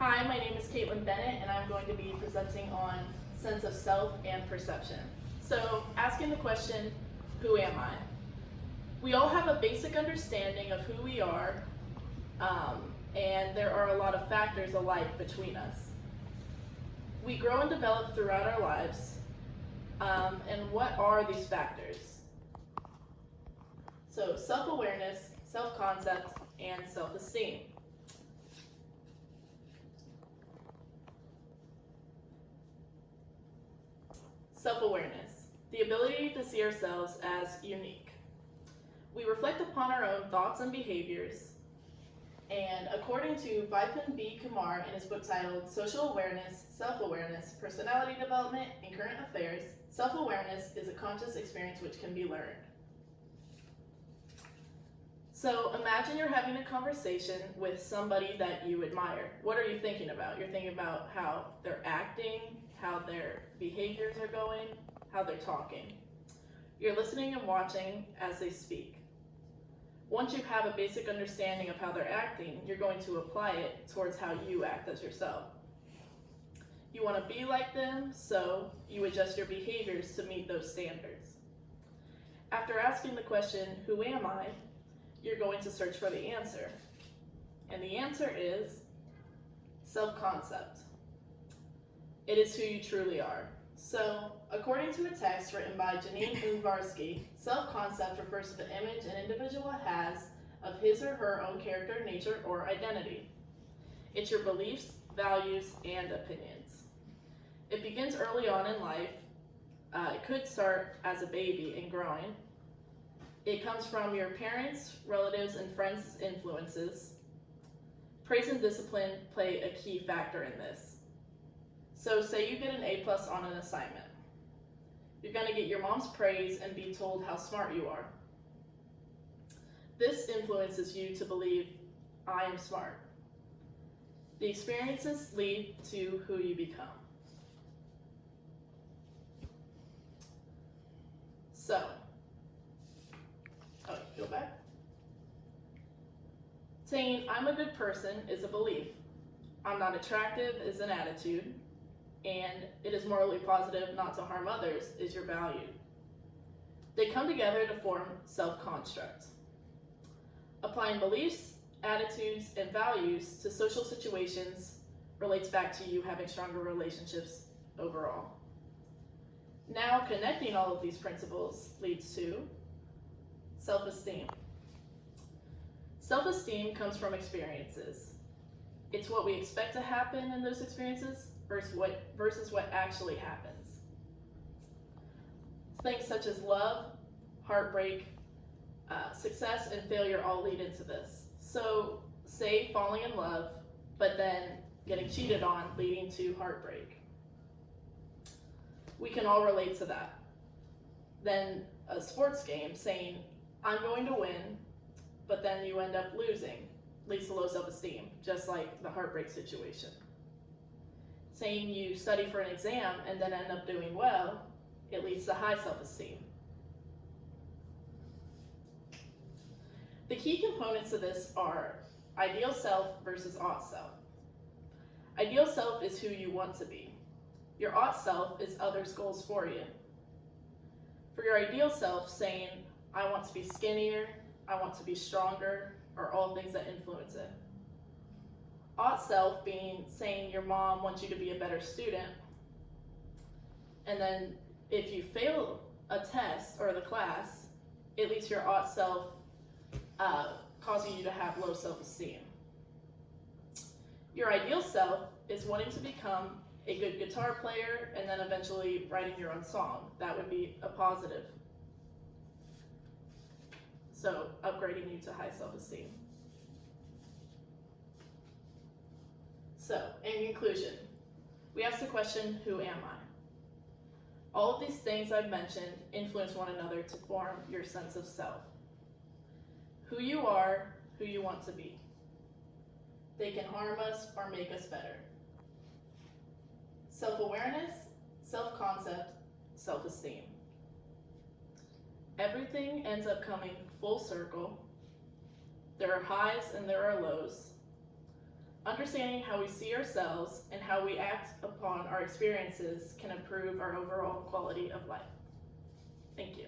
Hi, my name is Caitlin Bennett, and I'm going to be presenting on sense of self and perception. So, asking the question, who am I? We all have a basic understanding of who we are, and there are a lot of factors alike between us. We grow and develop throughout our lives, and what are these factors? So, self-awareness, self-concept, and self-esteem. Self-awareness, the ability to see ourselves as unique. We reflect upon our own thoughts and behaviors, and according to Vipin B. Kumar in his book titled Social Awareness, Self-Awareness, Personality Development, and Current Affairs, self-awareness is a conscious experience which can be learned. So imagine you're having a conversation with somebody that you admire. What are you thinking about? You're thinking about how they're acting, how their behaviors are going, how they're talking. You're listening and watching as they speak. Once you have a basic understanding of how they're acting, you're going to apply it towards how you act as yourself. You want to be like them, so you adjust your behaviors to meet those standards. After asking the question, who am I? You're going to search for the answer. And the answer is self-concept. It is who you truly are. So, according to a text written by Janine Uvarsky, self-concept refers to the image an individual has of his or her own character, nature, or identity. It's your beliefs, values, and opinions. It begins early on in life. It could start as a baby and growing. It comes from your parents, relatives, and friends' influences. Praise and discipline play a key factor in this. So say you get an A+ on an assignment. You're going to get your mom's praise and be told how smart you are. This influences you to believe, I am smart. The experiences lead to who you become. So, go back. Saying I'm a good person is a belief. I'm not attractive is an attitude. And it is morally positive not to harm others is your value. They come together to form self-construct. Applying beliefs, attitudes, and values to social situations relates back to you having stronger relationships overall. Now, connecting all of these principles leads to self-esteem. Self-esteem comes from experiences. It's what we expect to happen in those experiences versus what actually happens. Things such as love, heartbreak, success, and failure all lead into this. So, say falling in love, but then getting cheated on, leading to heartbreak. We can all relate to that. Then a sports game, saying, I'm going to win, but then you end up losing, leads to low self-esteem, just like the heartbreak situation. Saying you study for an exam and then end up doing well, it leads to high self-esteem. The key components of this are ideal self versus ought self. Ideal self is who you want to be. Your ought self is others' goals for you. For your ideal self, saying, I want to be skinnier, I want to be stronger, are all things that influence it. Ought self being saying your mom wants you to be a better student, and then if you fail a test or the class, it leads to your ought self causing you to have low self-esteem. Your ideal self is wanting to become a good guitar player and then eventually writing your own song. That would be a positive. So, upgrading you to high self-esteem. So, in conclusion, we asked the question, who am I? All of these things I've mentioned influence one another to form your sense of self. Who you are, who you want to be. They can harm us or make us better. Self-awareness, self-concept, self-esteem. Everything ends up coming full circle. There are highs and there are lows. Understanding how we see ourselves and how we act upon our experiences can improve our overall quality of life. Thank you.